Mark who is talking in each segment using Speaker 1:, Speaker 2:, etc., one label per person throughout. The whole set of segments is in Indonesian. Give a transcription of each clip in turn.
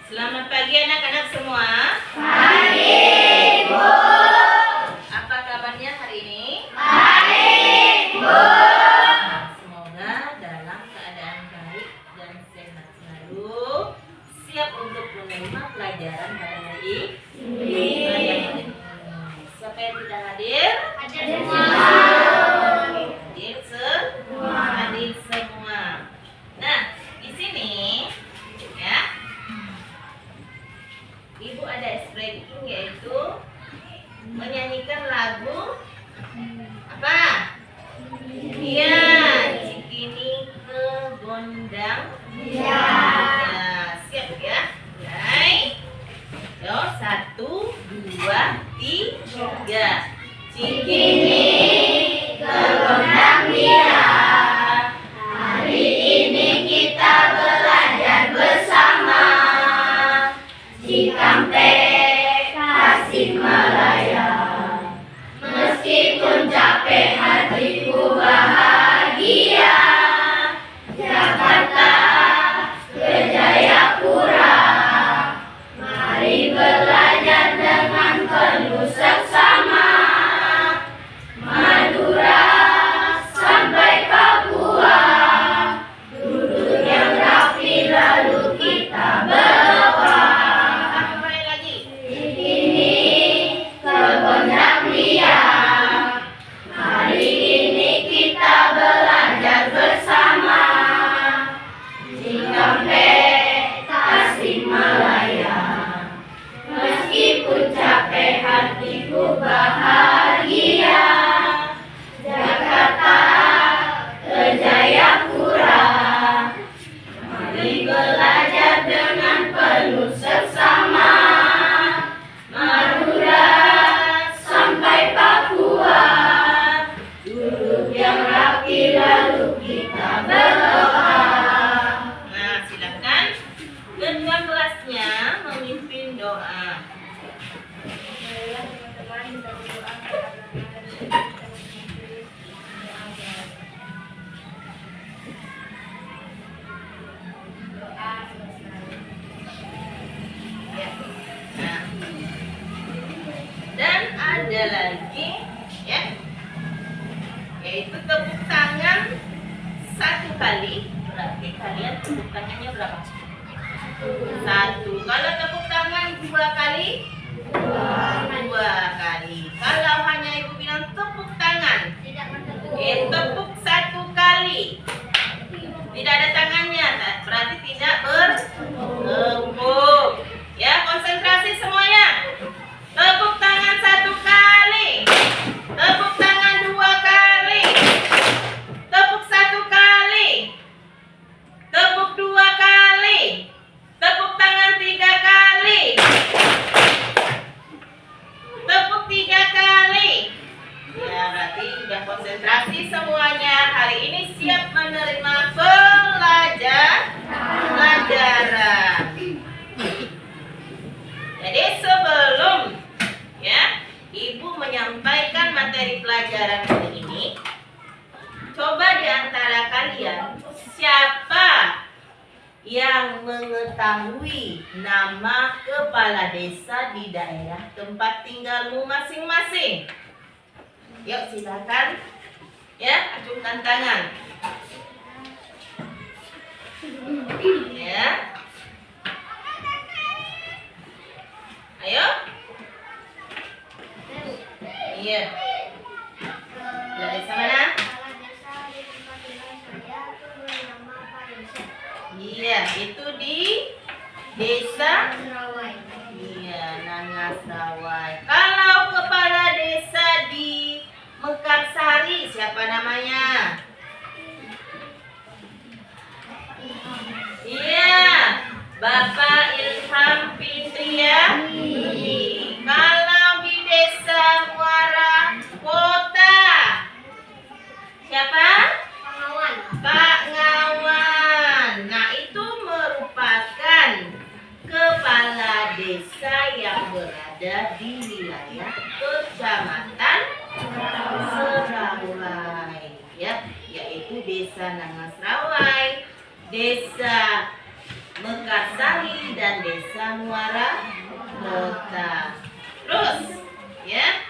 Speaker 1: Selamat pagi anak-anak semua.
Speaker 2: Pagi, Bu.
Speaker 1: Apa kabarnya hari ini?
Speaker 2: Baik, Bu.
Speaker 1: Semoga dalam keadaan baik dan sehat selalu, siap untuk menerima pelajaran pada hari ini. Siapa yang tidak hadir?
Speaker 2: Ada semua.
Speaker 1: Hadir semua. Hadir semua. Nah, di sini ya, Ibu ada breaking, yaitu menyanyikan lagu apa? Iya, Cikini ke Gondang.
Speaker 2: Iya.
Speaker 1: Ya, siap ya. Mulai. Yo, 1, 2, 3.
Speaker 2: Cikini ke Gondang Dia. Hari ini kita belajar bersama. Cikampek, Tasikmalaya. Meskipun capek hatiku bahagia. Jakarta ke Jayapura. Mari belajar dengan penuh seksama. Madura sampai Papua. Duduk yang rapi lalu kita berdoa.
Speaker 1: Kembali lagi.
Speaker 2: Ini ke Gondang Dia. Hari ini kita belajar bersama. Cikampek, Tasikmalaya. Meskipun capek hatiku bahagia. Jakarta ke Jayapura. Mari belajar dengan penuh seksama. Madura sampai Papua. Duduk yang rapi lalu kita berdoa.
Speaker 1: Nah, silakan ketua kelasnya memimpin doa. Ya. Nah. Dan ada lagi ya, yaitu tepuk tangan 1 kali. Berarti kalian tepuk tangannya berapa? 1. Kalau tepuk tangan 2 kali, 2 kali. Kalau hanya ibu bilang tepuk tangan, tepuk 1 kali, tidak ada tangannya, berarti tidak bertepuk. Ya, konsentrasi semuanya. Tepuk tangan 1 kali, tepuk tangan 2 kali, tepuk 1 kali, tepuk 2 kali, tepuk tangan 3 kali, tepuk 3 kali. Ya, berarti sudah konsentrasi semuanya. Hari ini siap menerima pelajaran. Jadi sebelum ya Ibu menyampaikan materi pelajaran hari ini, coba di antara kalian siapa yang mengetahui nama kepala desa di daerah tempat tinggalmu masing-masing? Yuk silakan ya, acungkan tangan. Ya. Ayo. Iya. Dari mana? Iya, itu di desa. Iya, Nangasrawai. Kalau kepala desa di Mekarsari, siapa namanya? Iya, Bapak Ilham Fitriani. Kalau di desa Muara Kota, siapa? Pak Ngawan. Nah, itu merupakan kepala desa yang berada di wilayah Kecamatan Serawai, ya, yaitu Desa Nangasrawai, Desa Mekarsari, dan Desa Muara Kota. Terus, ya.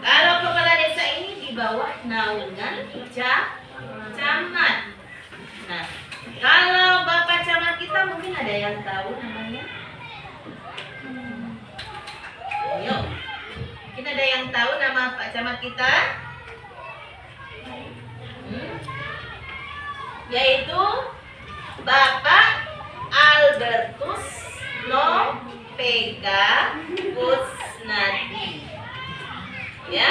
Speaker 1: Kalau kepala desa ini di bawah naungan camat. Nah, kalau Bapak Camat kita mungkin ada yang tahu namanya? Yuk, mungkin ada yang tahu nama Pak Camat kita? Yaitu Bapak Albertus Nopega Kusnadi, ya,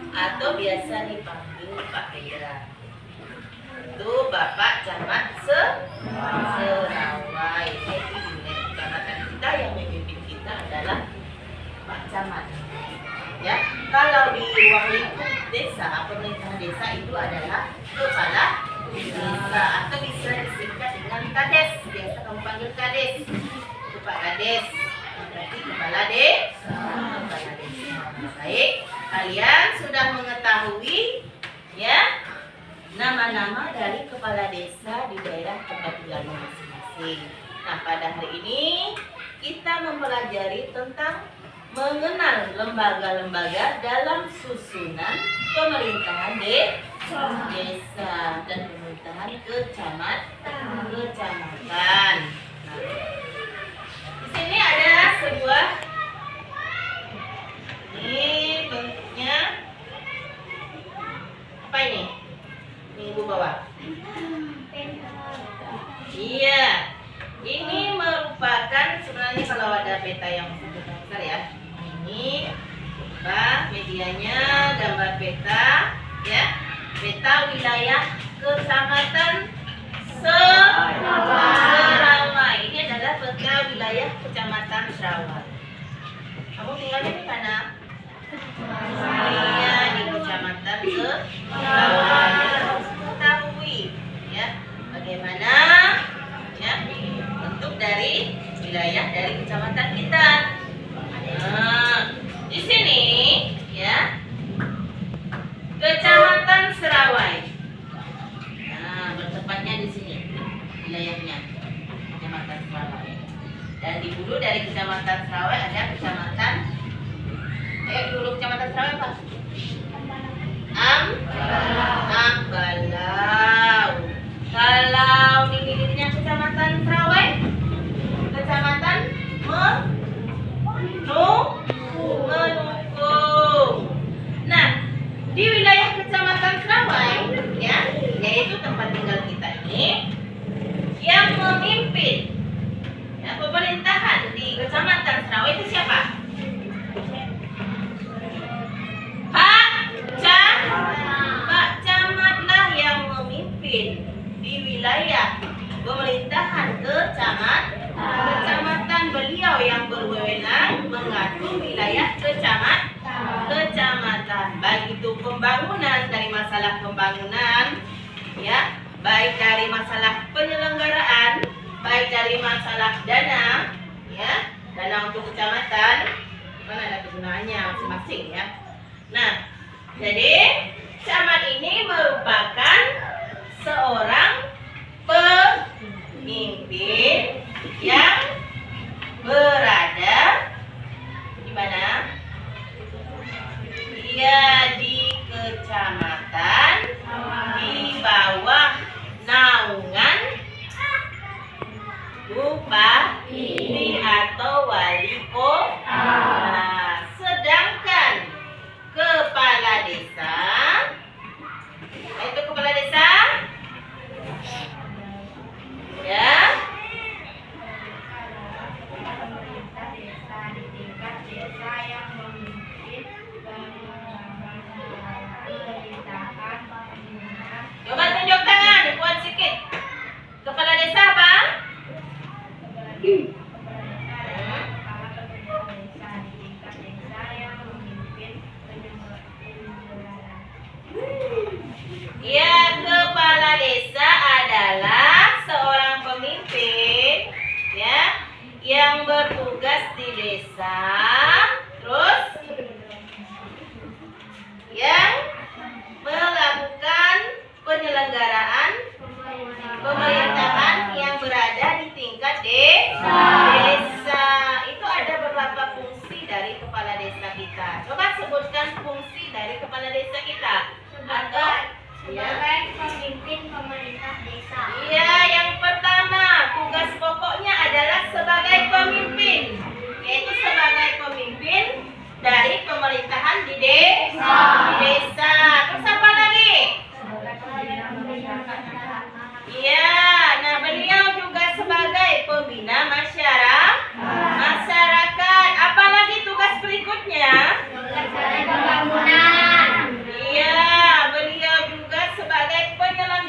Speaker 1: atau biasa dipanggil Pak Pedra. Itu Bapak Camat Serawai. Jadi kecamatan kita yang memimpin kita adalah Pak Camat. Ya, kalau di ruang lingkup desa, pemerintahan desa itu adalah kepala desa atau bisa disingkat dengan kades. Biasa kamu panggil kades. Itu Pak Kades. Berarti kepala desa. Kepala desa. Baik, kalian sudah mengetahui ya nama-nama dari kepala desa di daerah tempat tinggalnya masing-masing. Nah, pada hari ini kita mempelajari tentang mengenal lembaga-lembaga dalam susunan pemerintahan desa dan pemerintahan kecamatan. Nah, di sini ada sebuah, ini bentuknya apa ini? Ini Ibu bawa. Iya, ini merupakan sebenarnya kalau ada peta yang besar ya. Ini medianya gambar peta ya, peta wilayah kecamatan Serawai. Ini adalah peta wilayah kecamatan Serawai. Kamu tinggalnya di mana? Iya, di kecamatan Serawai. Harus mengetahui ya bagaimana ya bentuk dari wilayah dari kecamatan kita. Nah, di sini ya Kecamatan Serawai. Nah, bertepatnya di sini wilayahnya Kecamatan Serawai. Dan di hulu dari Kecamatan Serawai ada Kecamatan dulu Kecamatan Serawai apa? Ambalau. Kalau di hilirnya Kecamatan Serawai, Kecamatan Menukung. Nah, di wilayah Kecamatan Serawai, ya, yaitu tempat tinggal kita ini, yang memimpin ya, pemerintahan di Kecamatan Serawai itu siapa? Pak Camatlah yang memimpin di wilayah pemerintahan kecamatan. Beliau yang berwenang mengatur wilayah kecamatan, baik itu pembangunan, dari masalah pembangunan ya, baik dari masalah penyelenggaraan, baik dari masalah dana ya, dana untuk kecamatan kan ada kegunaannya masing-masing ya. Nah, jadi camat ini merupakan seorang pemimpin yang berada di mana? Dia di kecamatan di bawah naungan bupati atau wali kota. Nah, sedangkan kepala desa, itu kepala desa ya, coba tunjuk tangan, kuat sedikit. Kepala desa apa? Ya, kepala desa adalah seorang pemimpin ya yang bertugas di desa, terus yang melakukan penyelenggaraan pemerintahan yang berada di tingkat desa.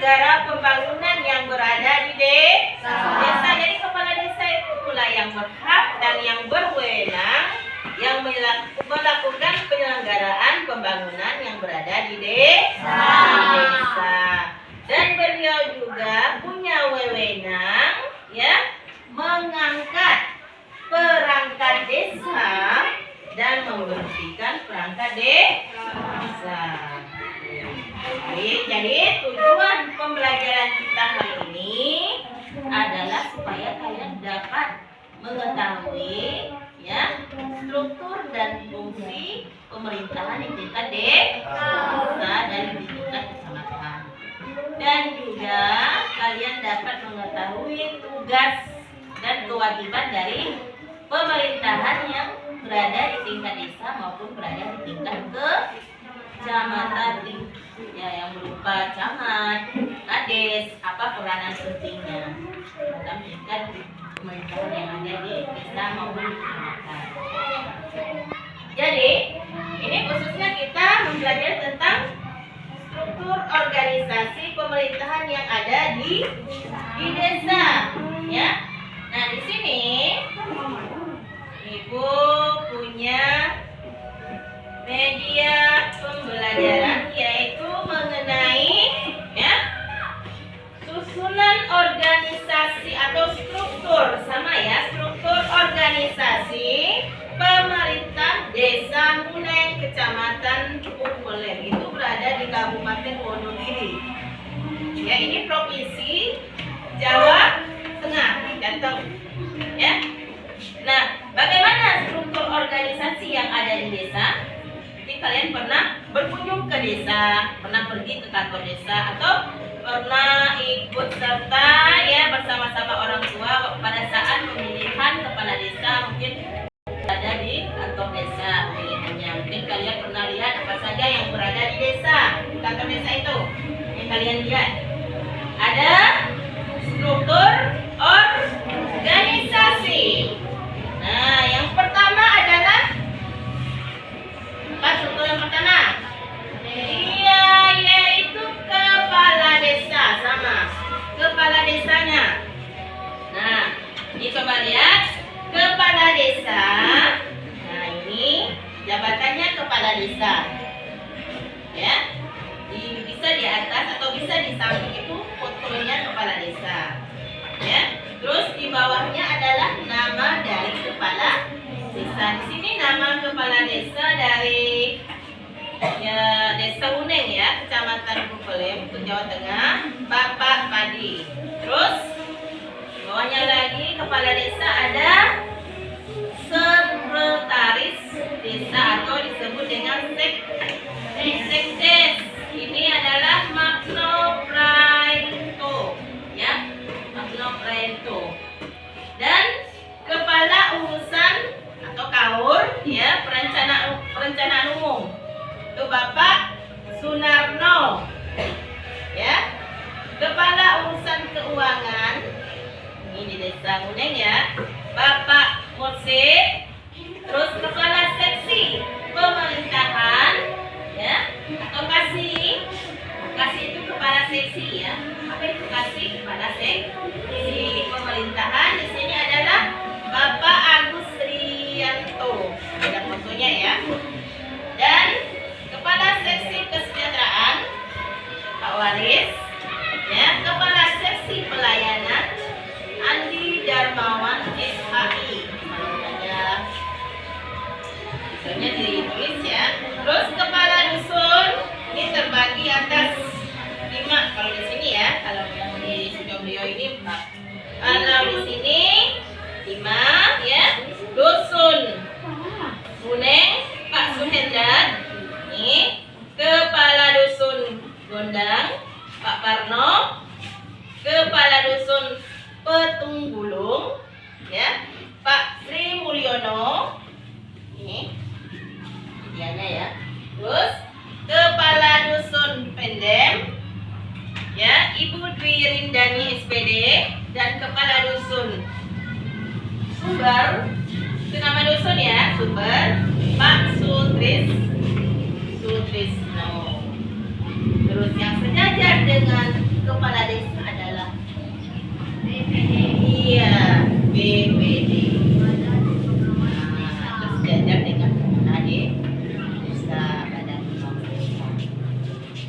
Speaker 1: penyelenggara pembangunan yang berada di desa. Jadi kepala desa itu pula yang berhak dan yang berwenang yang melakukan penyelenggaraan pembangunan yang berada di desa. Dan beliau juga punya wewenang ya mengangkat perangkat desa dan memberhentikan perangkat desa. Jadi tujuan pembelajaran kita hari ini adalah supaya kalian dapat mengetahui ya struktur dan fungsi pemerintahan di tingkat desa dan di tingkat kecamatan. Dan juga kalian dapat mengetahui tugas dan kewajiban dari pemerintahan yang berada di tingkat desa maupun berada di tingkat kecamatan ya, yang berupa camat, kades, apa peranan pentingnya dalam tingkat pemerintahan yang ada di desa maupun di kecamatan. Jadi ini khususnya kita mempelajari tentang struktur organisasi pemerintahan yang ada di desa ya. Nah, di sini Ibu punya media pembelajaran yaitu mengenai ya susunan organisasi atau struktur sama ya struktur organisasi pemerintah desa Muneng Kecamatan Pupelem itu berada di Kabupaten Wonogiri. Ya, ini provinsi Jawa Tengah, Jateng. Ya. Nah, bagaimana struktur organisasi yang ada di desa? Jadi kalian pernah berkunjung ke desa, pernah pergi ke kantor desa, atau pernah ikut serta ya bersama-sama orang tua pada saat pemilihan kepala desa, mungkin ada di kantor desa pemilihannya. Mungkin kalian pernah lihat apa saja yang berada di desa, di kantor desa itu. Yang kalian lihat ada struktur organisasi. Nah, yang pertama adalah apa struktur yang pertama? Iya, yaitu kepala desa, sama kepala desanya. Nah, ini coba lihat kepala desa. Nah, ini jabatannya kepala desa. Ya, bisa di atas atau bisa di samping itu fotonya kepala desa. Ya, terus di bawahnya adalah nama dari kepala desa. Di sini nama kepala desa dari ya Desa Muneng ya, Kecamatan Pupelem, Jawa Tengah, Bapak Padi. Terus di bawahnya lagi kepala desa ada sekretaris desa atau disebut dengan sekdes. Ini adalah Magno Praento ya, Magno Praento. Dan kepala urusan atau kaur ya perencanaan umum itu Bapak Sunarno ya. Kepala urusan keuangan ini di Desa Muneng ya, Bapak Mose. Terus kepala seksi pemerintahan ya atau kasih itu kepala seksi ya. Apa itu kasih? Kepala seksi pemerintahan di sini adalah Bapak Agus Rianto. Ada fotonya ya. Dan kepala seksi kesejahteraan Pak Waris ya. Kepala seksi pelayanan Andi Darmawan SHI. Ada misalnya ditulis ya. Terus kepala dusun ini terbagi atas 5 kalau di sini ya. Kalau yang di studio beliau ini 4. Kalau di sini 5 ya. Dusun Muneng Pak Suhendran. Ini kepala dusun Gondang Pak Parno. Kepala dusun Petunggulung ya Pak Sri Mulyono. Ini dianya ya. Terus kepala dusun Pendem ya Ibu Dwi Rindani SPD. Dan kepala dusun Sumber, itu nama dusun ya, Sumber Pak Sutrisno. Terus yang sejajar dengan kepala desa adalah iya BPD. Terus sejajar dengan AD desa badan usaha.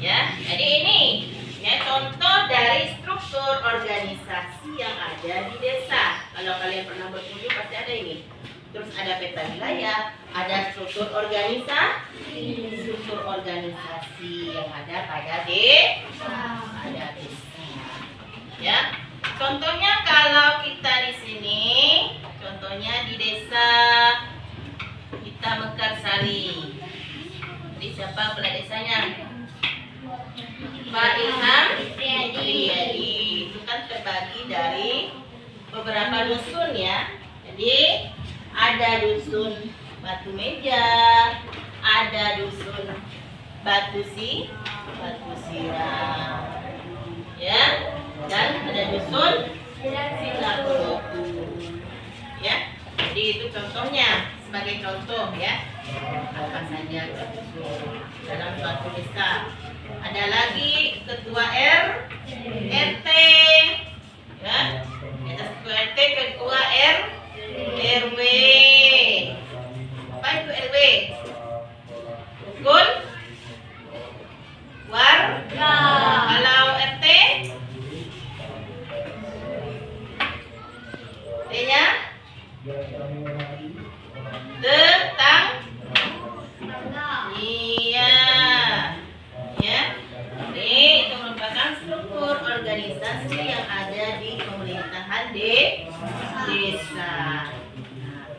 Speaker 1: Ya, jadi ini ya contoh dari struktur organisasi yang ada di desa. Kalau kalian pernah berkunjung pasti ada ini. Terus ada peta wilayah, ada struktur organisasi yang ada pada desa. Ya, contohnya kalau kita di sini, contohnya di desa kita Mekarsari. Jadi siapa kepala desanya? Pak Ilham Triadi. Itu kan terbagi dari beberapa dusun ya. Jadi ada dusun Batu Meja, ada dusun Batu Sirah, ya, dan ada dusun Silakuloku, ya. Jadi itu contohnya, sebagai contoh ya. Apa saja dusun dalam suatu desa. Ada lagi ketua RT, ya. Ada ketua RT, ketua RW. Apa itu RW? Rukun warga. Kalau RT? T-nya? Iya. Ya. Ini itu merupakan struktur organisasi yang ada di pemerintahan desa.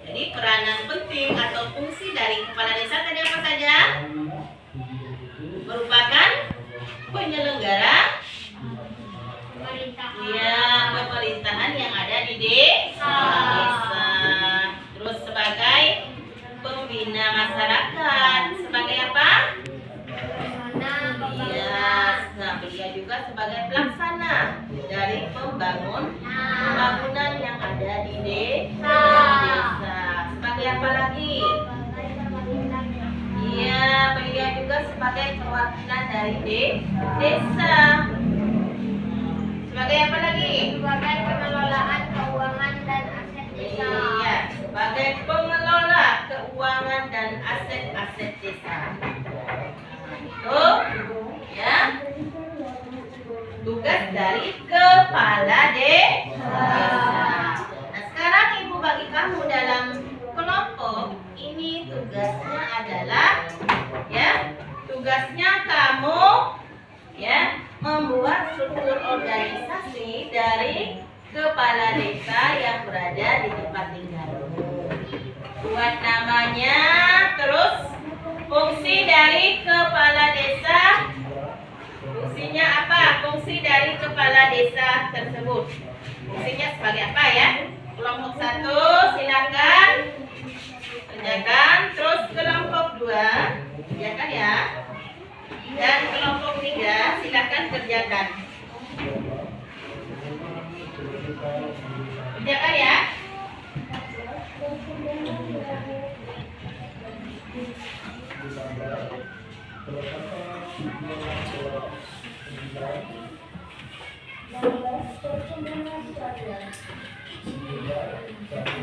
Speaker 1: Jadi peranan penting atau fungsi dari kepala desa tadi apa saja? Merupakan penyelenggara pemerintahan yang ada di desa. Terus sebagai pembina masyarakat, sebagai apa? Iya, nah beliau juga sebagai pelaksana dari pembangunan yang ada di desa. Sebagai apa lagi? Iya, beliau juga sebagai perwakilan dari desa. Sebagai apa lagi?
Speaker 2: Sebagai pengelolaan keuangan dan aset desa.
Speaker 1: Iya, sebagai pengelola keuangan dan aset-aset desa. Itu ya tugas dari kepala desa. Nah sekarang ibu bagi kamu dalam kelompok ini tugasnya adalah ya tugasnya kamu ya membuat struktur organisasi dari kepala desa yang berada di tempat tinggalmu. Buat namanya, terus fungsi dari kepala desa. Fungsinya apa? Fungsi dari kepala desa tersebut. Fungsinya sebagai apa ya? Kelompok 1 silakan kerjakan. Terus kelompok 2 kerjakan ya. Dan kelompok 3 silakan kerjakan. Kerjakan ya.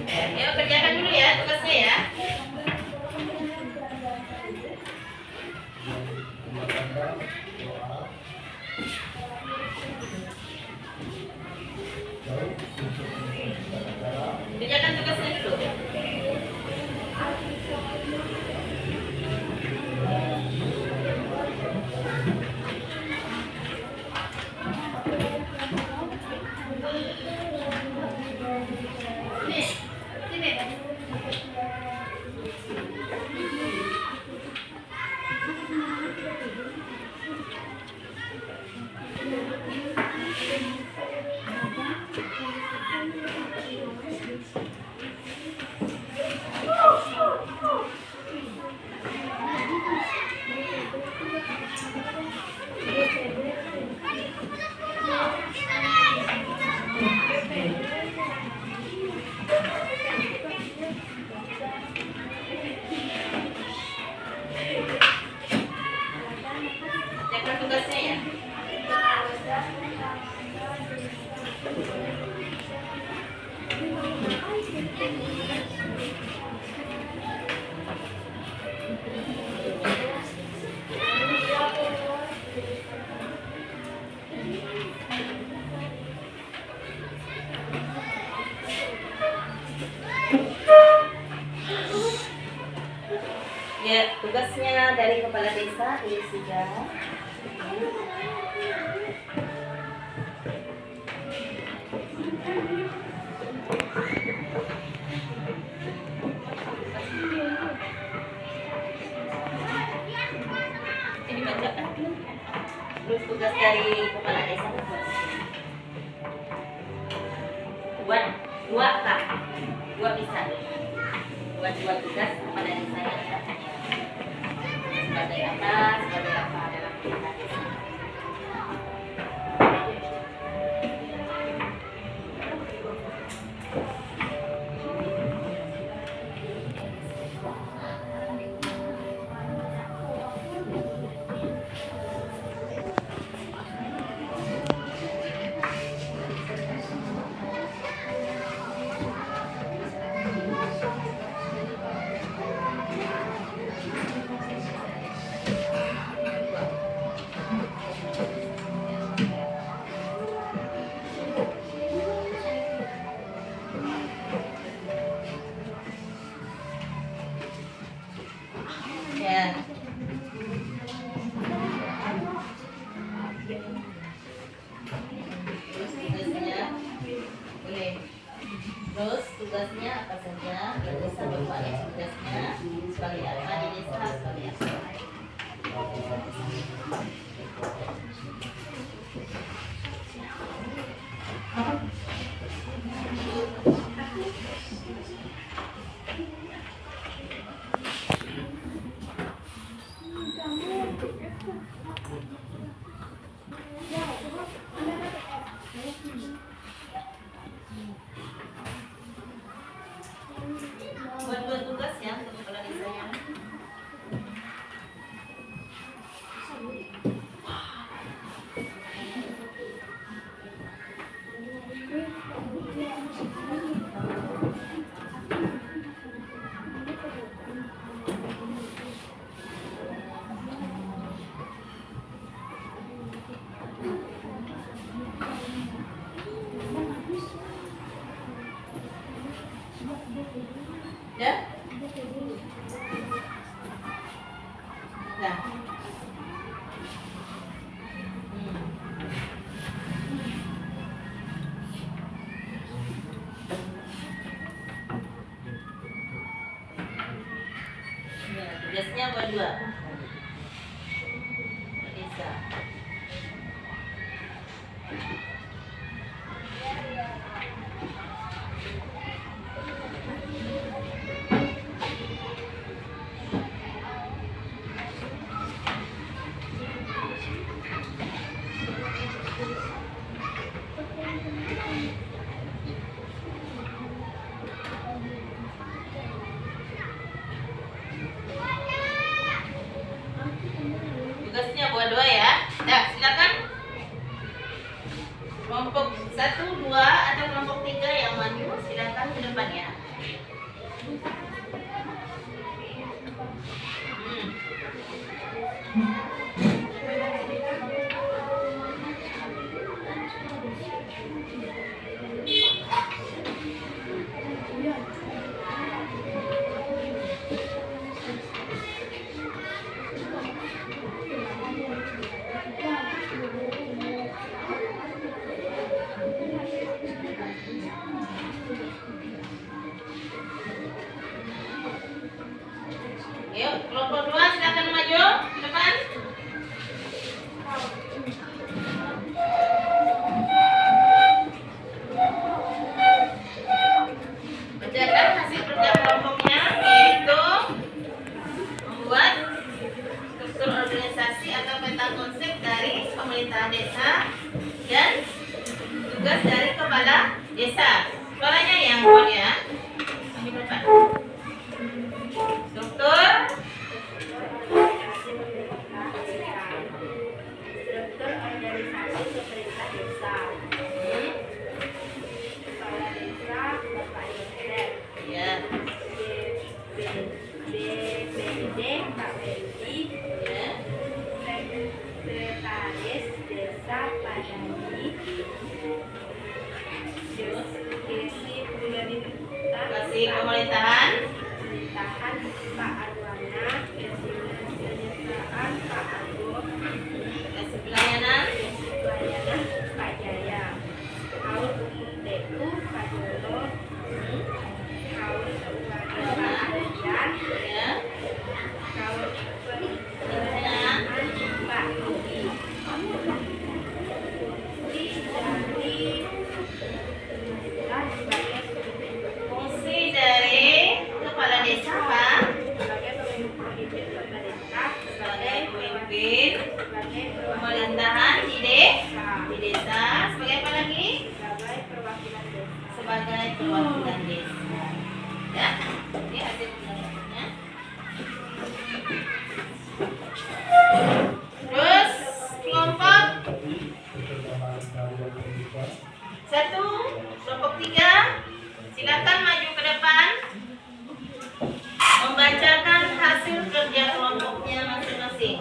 Speaker 1: Ayo kerjakan dulu ya tugasnya ya. Kerjakan tugasnya dulu. Ya, tugasnya dari kepala desa tulis juga. Ini bacakan. Terus tugas dari kepala desa buat dua kak, dua bisa buat dua tugas kepala desa yang katanya sebagai apa dalam kepala desa. Ya. Terus tugasnya boleh. Terus tugasnya apa saja? Ya desa bapak ya tugasnya sebagai apa di desa sebagai apa? Buat dua tugas ya untuk kepala desanya. Ya? Nah. Ya, tugasnya buat dua. Desa. Tugasnya buat dua ya. Dah, silakan. Kelompok 1, 2 atau kelompok 3 yang maju silakan ke depan ya. Yuk, kelompok 2 silakan maju ke depan. Bacakan hasil kerja kelompoknya, yaitu membuat struktur organisasi atau peta konsep dari pemerintahan desa dan tugas dari kepala desa. Suaranya yang buat ya. Ambil depan. Struktur
Speaker 2: organisasi pemerintah desa. Kepala desa Bapak Yosef.
Speaker 1: ya.
Speaker 2: BPD Pak Fendi.
Speaker 1: Ya.
Speaker 2: Sekretaris Desa Padani.
Speaker 1: Kasih pemerintahan
Speaker 2: Pak Arwana. Kesejahteraan Pak Agus.
Speaker 1: Kasih pelayanan.
Speaker 2: Pelayanan Pak Jaya. Haul umum DU Pak Jolo. Haul keuangan Pak Adrian.
Speaker 1: Ya.
Speaker 2: Haul
Speaker 1: Pelayanan.
Speaker 2: Pak Rudi.
Speaker 1: Fungsi dari kepala desa Pak
Speaker 2: Sebagai pemimpin pemerintah,
Speaker 1: sebagai pemimpin
Speaker 2: sebagai
Speaker 1: pemerintahan di desa. Sebagai apa lagi?
Speaker 2: sebagai perwakilan desa.
Speaker 1: Sebagai perwakilan desa. Ya. Ini hasil penelitiannya. Terus kelompok 1, kelompok 3, silakan maju ke depan membacakan hasil kerja kelompoknya masing-masing.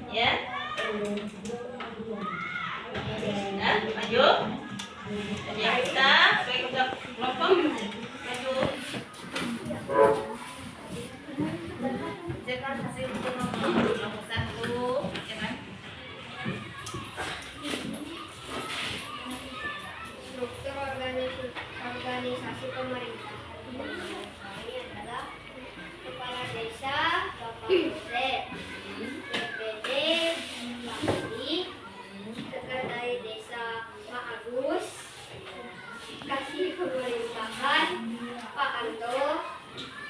Speaker 1: Ya. Nah, maju. Kerja kita sebagai ketua kelompok maju. Bacakan hasil kelompok 1, ya kan?
Speaker 2: Struktur organisasi pemerintah. Ini adalah kepala desa, Bapak Yosef, DPD, Pak Adi, sekretaris desa Pak Agus, kasih pemerintahan Pak Anto,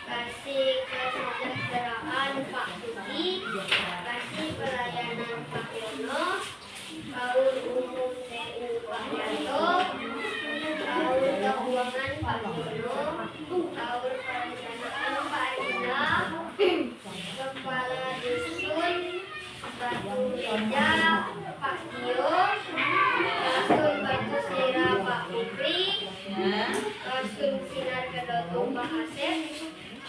Speaker 2: kasih kesejahteraan Pak Sudi, kasih pelayanan Pak Yono, Haul umum DU Pak Yanto, Haul keuangan Pak Yono, Haul perencanaan Pak Rina, kepala dusun Batu Meja Pak Tio, Kasun Batu Sira Pak Fikri,
Speaker 1: Ya.
Speaker 2: Kasun Sinar Kedotong Pak Asep,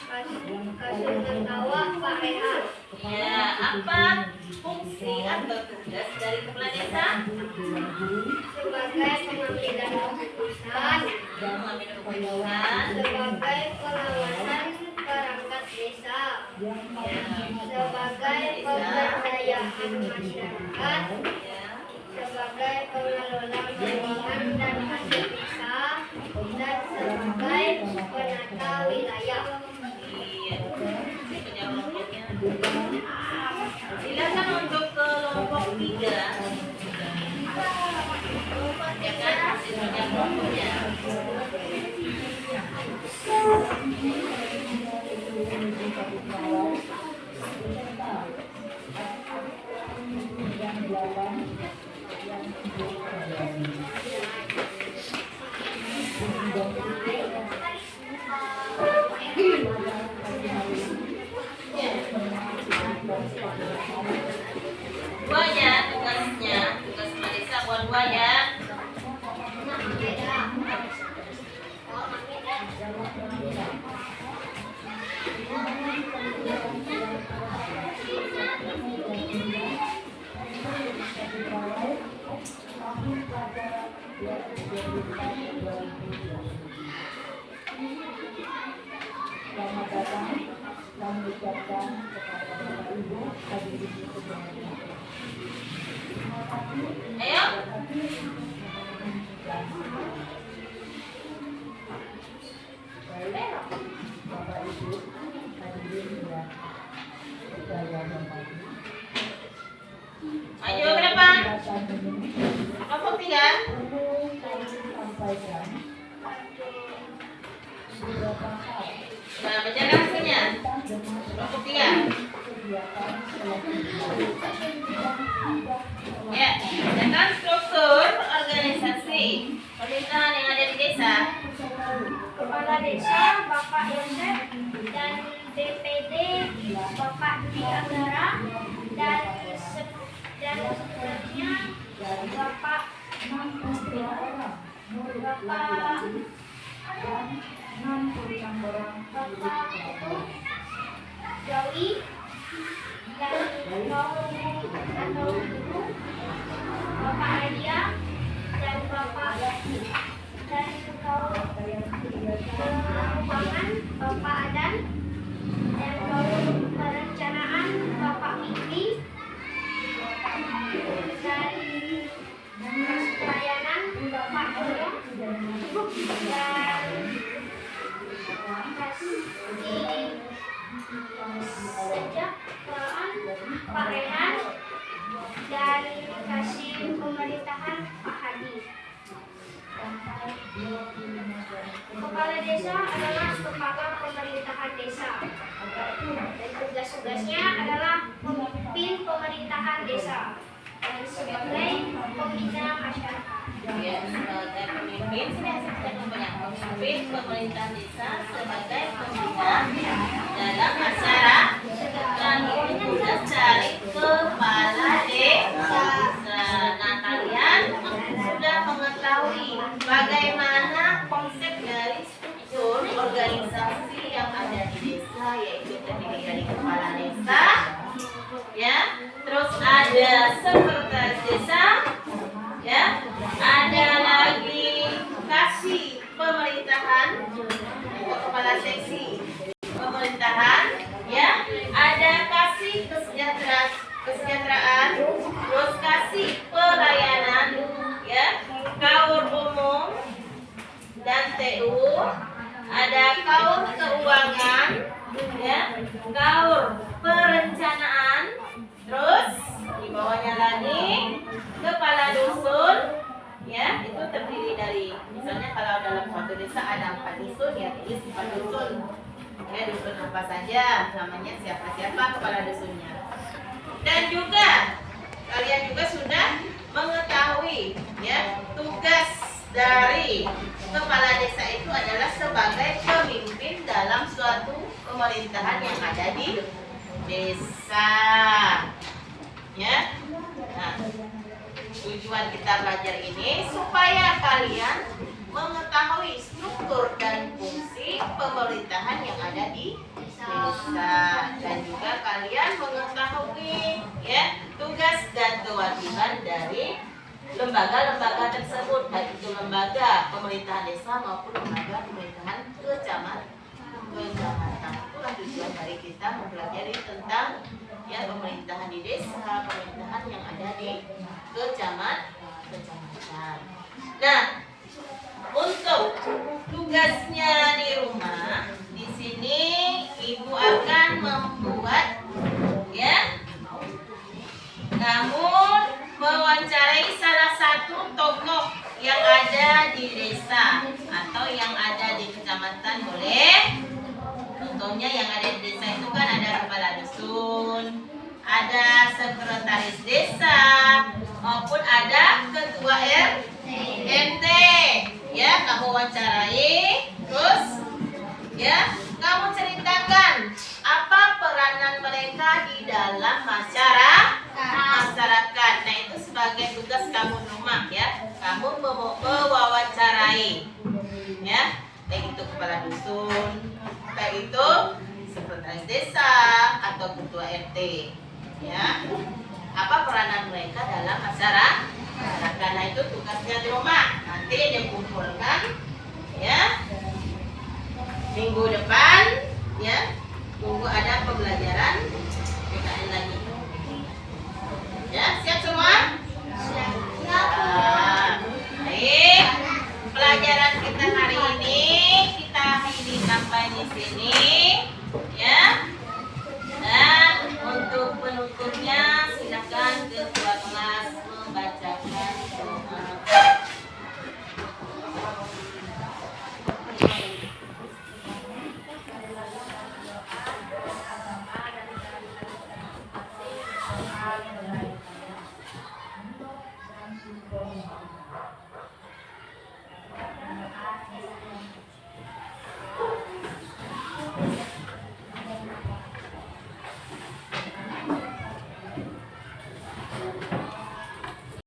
Speaker 2: Kasun Tertawa Pak Rehan.
Speaker 1: Ya, apa fungsi atau tugas dari kepala desa?
Speaker 2: Sebagai pengambilan keputusan,
Speaker 1: Mengambil keputusan.
Speaker 2: sebagai pengawasan perangkat desa, sebagai pemberdayaan masyarakat,
Speaker 1: Ya.
Speaker 2: sebagai pengelola keuangan dan hasil desa, dan sebagai penata wilayah.
Speaker 1: Iya. Kerja kelompoknya. Silakan untuk kelompok 3. Bacakan hasil kerja kelompoknya. Buahnya tugasnya, tugas kepala desa buah-buah ya.
Speaker 3: Selamat datang kami ucapkan kepada Bapak Ibu hadirin sekalian.
Speaker 1: Ayo.
Speaker 3: Baik, Bapak Ibu hadirin yang saya hormati.
Speaker 1: Maju ke depan.
Speaker 3: Kesempatan ini
Speaker 1: Kelompok 3.
Speaker 3: perlu kami sampaikan beberapa hal
Speaker 1: Nah, bacakan hasilnya. Kelompok 3.
Speaker 3: kegiatan selanjutnya.
Speaker 1: Ya, bacakan struktur organisasi pemerintahan yang ada di desa.
Speaker 2: Kepala desa Bapak Yosef dan DPD Bapak Dwi Anggara dan sekretarisnya Bapak Jawi dan Bapak Adia dan Bapak dan keuangan Bapak Adan desa adalah lembaga pemerintahan desa. Dan tugas-tugasnya adalah memimpin pemerintahan desa dan sebagai pembina masyarakat.
Speaker 1: Ya, sebagai pemimpin, pemimpin pemerintah desa sebagai pembina dalam masyarakat dan itu tugas dari kepala desa. Nah, kalian sudah mengetahui bagaimana konsep dari struktur organisasi yang ada di desa, yaitu terdiri dari kepala desa, ya, terus ada sekretaris desa, ya, ada lagi kasih pemerintahan untuk kepala seksi pemerintahan, ya, ada kasih kesejahteraan, terus kasih pelayanan, ya, kaur umum dan TU, ada kaur keuangan, ya, kaur perencanaan, terus di bawahnya lagi kepala dusun, ya, itu terdiri dari, misalnya kalau dalam suatu desa ada 4 dusun, ya, tulis 4 dusun, ya, dusun apa saja, namanya siapa-siapa kepala dusunnya. Dan juga kalian juga sudah mengetahui, ya, tugas dari kepala desa itu adalah sebagai pemimpin dalam suatu pemerintahan yang ada di desa, ya. Nah, tujuan kita belajar ini supaya kalian mengetahui struktur dan fungsi pemerintahan yang ada di desa, dan juga kalian mengetahui, ya, tugas dan kewajiban dari lembaga-lembaga tersebut, baik itu lembaga pemerintahan desa maupun lembaga pemerintahan kecamatan. Itulah tujuan dari kita mempelajari tentang, ya, pemerintahan di desa, pemerintahan yang ada di kecamatan. Nah, untuk tugasnya di rumah, di sini ibu akan membuat, ya, namun mewawancarai salah satu tokoh yang ada di desa atau yang ada di kecamatan, boleh. Contohnya yang ada di desa itu kan ada kepala dusun, ada sekretaris desa, maupun ada ketua RT. Ya, kamu wawancarai, terus, ya, kamu ceritakan apa peranan mereka di dalam masyarakat. Nah, itu sebagai tugas kamu di rumah, ya. Kamu mewawancarai, ya, baik itu kepala dusun, baik itu sekretaris desa atau ketua RT, ya. Apa peranan mereka dalam masyarakat? Nah, itu tugasnya di rumah. Nanti dikumpulkan, ya, minggu depan.